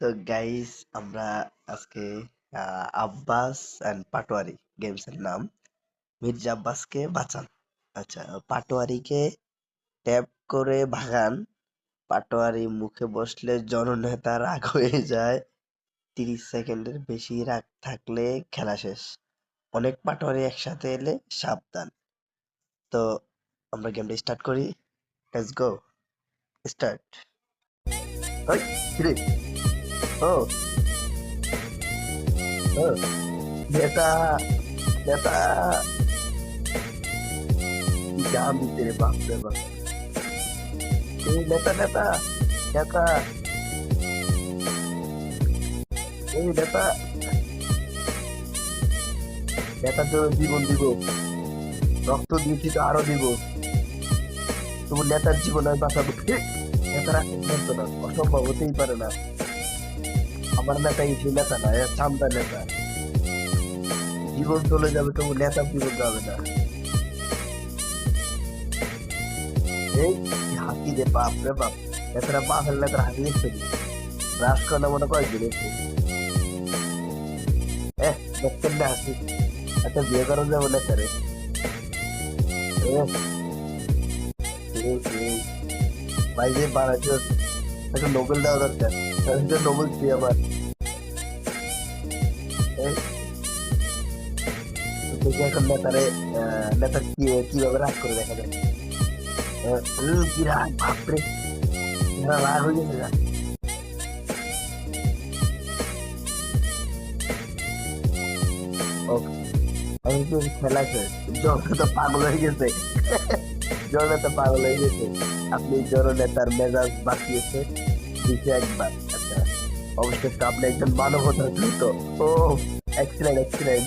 তো গাইস আমরা আজকে আব্বাস এন্ড পাটোয়ারি গেমস এর নাম। মির্জা আব্বাসকে বাঁচান। আচ্ছা, পাটোয়ারিকে ট্যাপ করে ভাগান। পাটোয়ারি মুখে বসলে জননেতা রাগ হয়ে যায়। 30 সেকেন্ডের বেশি রাগ থাকলে খেলা শেষ। অনেক পাটোয়ারি একসাথে এলে সাবধান। তো আমরা গেমটা স্টার্ট করি। Let's go, start. ওই কিরে, ও ও নেতা, নেতা কি গান দিতে রে, বাপ রে বাপ। এই নেতা, নেতা, নেতা, এই নেতা, নেতার জন্য জীবন দিব, রক্ত দিয়েছি তো আরো দিব, তবু নেতার জীবন আমি বাঁচাবো। ঠিক, নেতারা সিদ্ধান্ত না, অসম্ভব হতেই পারে না। আমার নেতা এই সেই নেতা না, এরা চামড়া নেতা। জীবন চলে যাবে তবু নেতার জীবন যাবে না। এই কি হাসি রে, বাপ রে বাপ। নেতারা বাপের নেতারা হাসি দেখছে, রাজকন্যা মনে কয়েকদিন এসে দেখতেন না হাসি। একটা বিয়ে করা যাবো নেতারে। ভাই যে বানাচ্ছে, একটা নোবেল দেওয়া দরকার। একটা নোবেল দিই আমার। এই, দেখি এখন নেতারে, নেতার কিভাবে রাগ করে দেখা যায়। কি রাগ, বাপরে, রাগ হয়ে গেছে গা। ওকে, আমি তো খেলা শেষ। জনতা পাগল হয়ে গেছে, জনতা পাগল হয়ে গেছে। আপনি জননেতার মেজাজ বাঁচিয়েছে দিছে একবার। আচ্ছা, অবশেষে আপনি একজন মানবতার দ্রুত। ও, এক্সিলেন্ট, এক্সিলেন্ট।